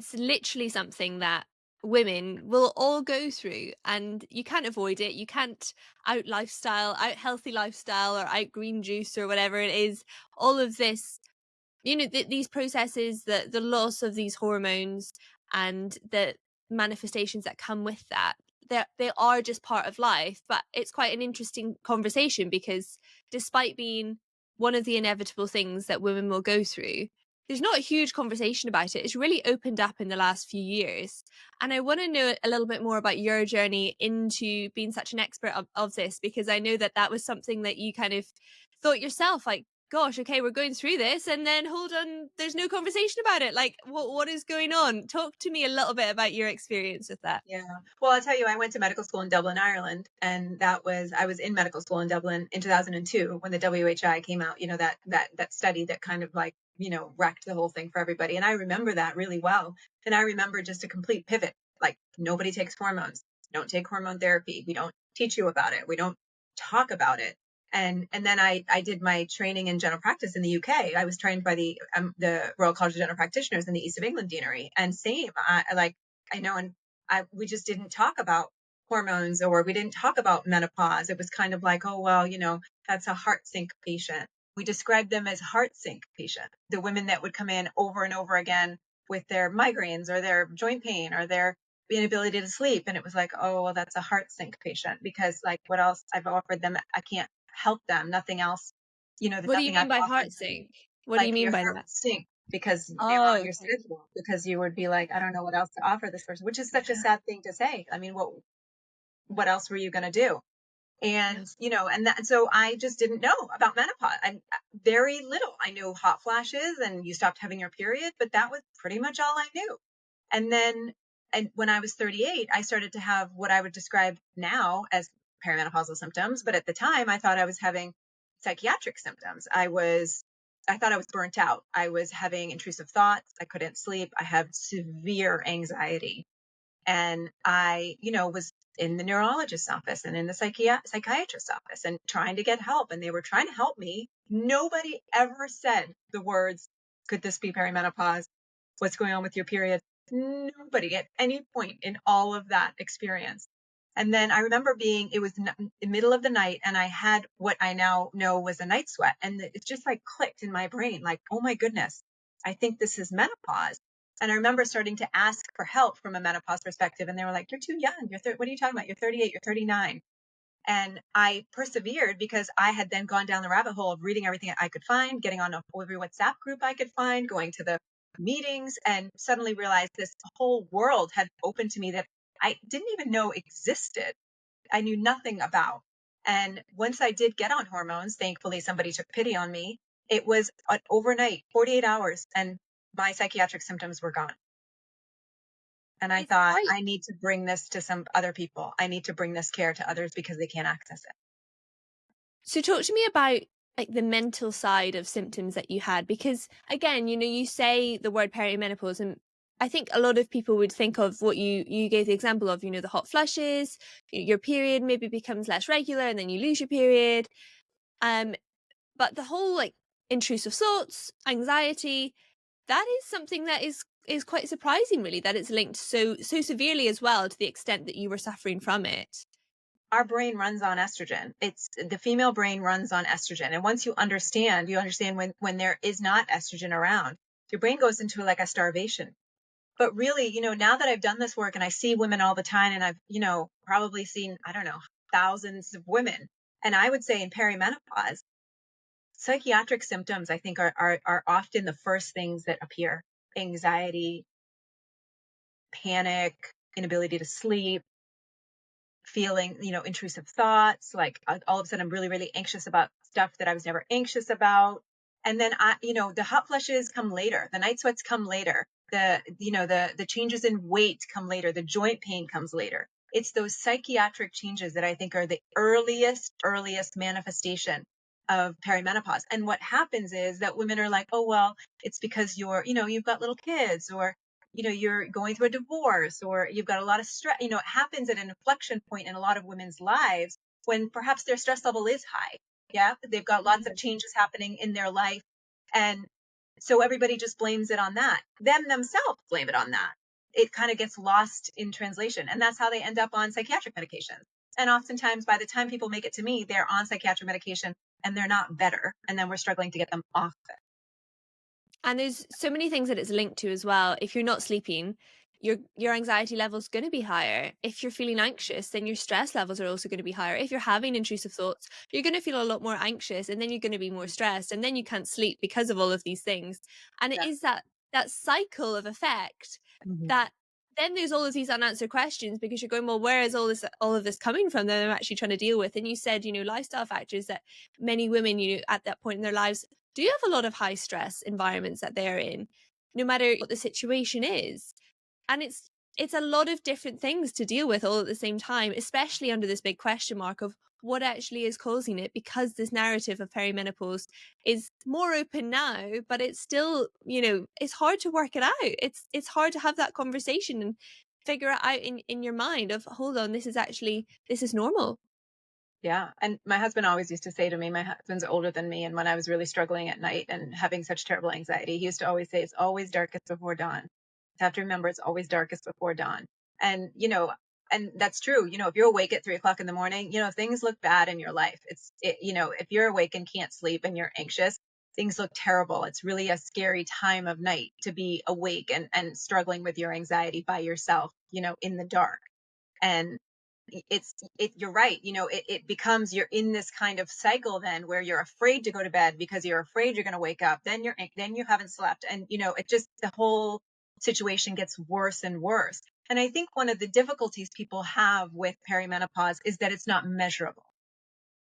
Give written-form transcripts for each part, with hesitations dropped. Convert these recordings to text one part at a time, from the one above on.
it's literally something that women will all go through, and you can't avoid it. You can't out healthy lifestyle or out green juice or whatever it is. All of this, these processes, the loss of these hormones and the manifestations that come with that, they are just part of life. But it's quite an interesting conversation because despite being one of the inevitable things that women will go through, there's not a huge conversation about it. It's really opened up in the last few years. And I want to know a little bit more about your journey into being such an expert of this, because I know that was something that you kind of thought yourself, like, gosh, okay, we're going through this, and then hold on, there's no conversation about it. Like, what is going on? Talk to me a little bit about your experience with that. Yeah. Well, I'll tell you, I went to medical school in Dublin, Ireland, and I was in medical school in Dublin in 2002 when the WHI came out, that study that kind of like, wrecked the whole thing for everybody. And I remember that really well. And I remember just a complete pivot. Like, nobody takes hormones. Don't take hormone therapy. We don't teach you about it. We don't talk about it. And then I did my training in general practice in the UK. I was trained by the Royal College of General Practitioners in the East of England Deanery. And same, we just didn't talk about hormones, or we didn't talk about menopause. It was kind of like, oh, well, that's a heart sink patient. We described them as heart sink patients, the women that would come in over and over again with their migraines or their joint pain or their inability to sleep. And it was like, oh, well, that's a heart sink patient, because like, what else I've offered them? I can't help them. Nothing else, there's What do you nothing I've mean by offered heart them. sync? What do you Like, mean your by heart that? would sink because they were Oh, on your okay. schedule, because you would be like, I don't know what else to offer this person, which is such a sad thing to say. I mean, what else were you going to do? And, so I just didn't know about menopause. I'm very little. I knew hot flashes and you stopped having your period, but that was pretty much all I knew. And then, and when I was 38, I started to have what I would describe now as perimenopausal symptoms. But at the time, I thought I was having psychiatric symptoms. I thought I was burnt out. I was having intrusive thoughts. I couldn't sleep. I have severe anxiety. And I, was in the neurologist's office and in the psychiatrist's office and trying to get help. And they were trying to help me. Nobody ever said the words, could this be perimenopause? What's going on with your period? Nobody at any point in all of that experience. And then I remember it was the middle of the night, and I had what I now know was a night sweat. And it just like clicked in my brain, like, oh my goodness, I think this is menopause. And I remember starting to ask for help from a menopause perspective. And they were like, you're too young. What are you talking about? You're 38, you're 39. And I persevered because I had then gone down the rabbit hole of reading everything I could find, getting on every WhatsApp group I could find, going to the meetings, and suddenly realized this whole world had opened to me that I didn't even know existed. I knew nothing about. And once I did get on hormones, thankfully somebody took pity on me. It was an overnight, 48 hours, and my psychiatric symptoms were gone. And I It's thought, quite. I need to bring this to some other people. I need to bring this care to others because they can't access it. So talk to me about like the mental side of symptoms that you had, because again, you say the word perimenopause, and I think a lot of people would think of what you gave the example of, the hot flushes, your period maybe becomes less regular and then you lose your period. But the whole like intrusive thoughts, anxiety, that is something that is quite surprising, really, that it's linked so severely as well, to the extent that you were suffering from it. Our brain runs on estrogen. It's the female brain runs on estrogen. And once you understand when there is not estrogen around, your brain goes into like a starvation. But really, now that I've done this work and I see women all the time, and I've, probably seen, I don't know, thousands of women. And I would say in perimenopause, psychiatric symptoms, I think, are often the first things that appear. Anxiety, panic, inability to sleep, feeling, intrusive thoughts, like all of a sudden I'm really, really anxious about stuff that I was never anxious about. And then the hot flushes come later. The night sweats come later. The changes in weight come later. The joint pain comes later. It's those psychiatric changes that I think are the earliest manifestation of perimenopause. And what happens is that women are like, oh, well, it's because you've got little kids, or you're going through a divorce, or you've got a lot of stress. It happens at an inflection point in a lot of women's lives when perhaps their stress level is high. Yeah. They've got lots of changes happening in their life. And So everybody just blames it on that. Them themselves blame it on that. It kind of gets lost in translation. And that's how they end up on psychiatric medications. And oftentimes, by the time people make it to me, they're on psychiatric medication and they're not better. And then we're struggling to get them off it. And there's so many things that it's linked to as well. If you're not sleeping, your anxiety level's going to be higher. If you're feeling anxious, then your stress levels are also going to be higher. If you're having intrusive thoughts, you're going to feel a lot more anxious, and then you're going to be more stressed, and then you can't sleep because of all of these things. And it Yeah. is that cycle of effect Mhm. that then there's all of these unanswered questions, because you're going, well, where is all of this coming from that I'm actually trying to deal with? And you said, lifestyle factors, that many women, at that point in their lives, do you have a lot of high stress environments that they're in, no matter what the situation is. And it's a lot of different things to deal with all at the same time, especially under this big question mark of what actually is causing it, because this narrative of perimenopause is more open now, but it's still, it's hard to work it out. It's hard to have that conversation and figure it out in your mind of, hold on, this is normal. Yeah. And my husband always used to say to me, my husband's older than me. And when I was really struggling at night and having such terrible anxiety, he used to always say, it's always darkest before dawn. You have to remember it's always darkest before dawn. And, and that's true. If you're awake at 3 o'clock in the morning, if things look bad in your life, if you're awake and can't sleep and you're anxious, things look terrible. It's really a scary time of night to be awake and struggling with your anxiety by yourself, in the dark. And you're right, it becomes, you're in this kind of cycle then where you're afraid to go to bed because you're afraid you're going to wake up, then you haven't slept, and it just, the whole situation gets worse and worse. And I think one of the difficulties people have with perimenopause is that it's not measurable.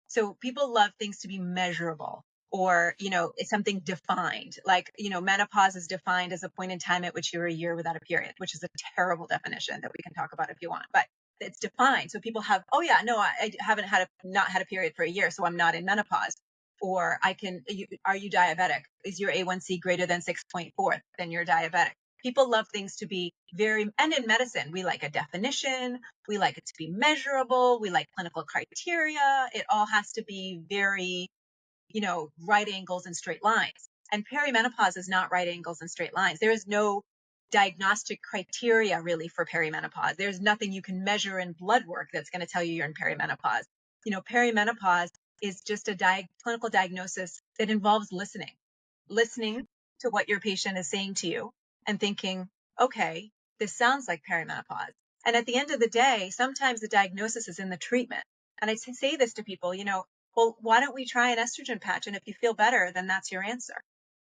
So people love things to be measurable, or, it's something defined. Like, menopause is defined as a point in time at which you're a year without a period, which is a terrible definition that we can talk about if you want. But it's defined. So people have, oh yeah, no, I haven't not had a period for a year, so I'm not in menopause. Or are you diabetic? Is your A1C greater than 6.4? Then you're diabetic. People love things to be very, and in medicine, we like a definition. We like it to be measurable. We like clinical criteria. It all has to be very, right angles and straight lines. And perimenopause is not right angles and straight lines. There is no diagnostic criteria really for perimenopause. There's nothing you can measure in blood work that's going to tell you you're in perimenopause. Perimenopause is just a clinical diagnosis that involves listening to what your patient is saying to you and thinking, okay, this sounds like perimenopause. And at the end of the day, sometimes the diagnosis is in the treatment. And I say this to people, well, why don't we try an estrogen patch? And if you feel better, then that's your answer.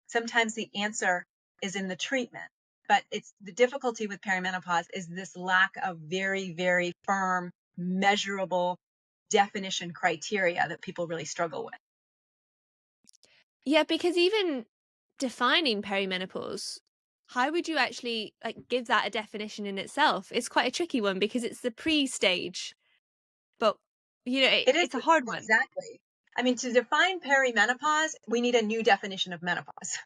Sometimes the answer is in the treatment. But it's the difficulty with perimenopause is this lack of very, very firm, measurable definition criteria that people really struggle with. Yeah, because even defining perimenopause, how would you actually give that a definition in itself? It's quite a tricky one, because it's the pre-stage, but It is it's a hard one. exactly. I mean, to define perimenopause, we need a new definition of menopause.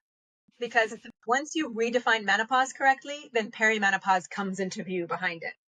Because once you redefine menopause correctly, then perimenopause comes into view behind it.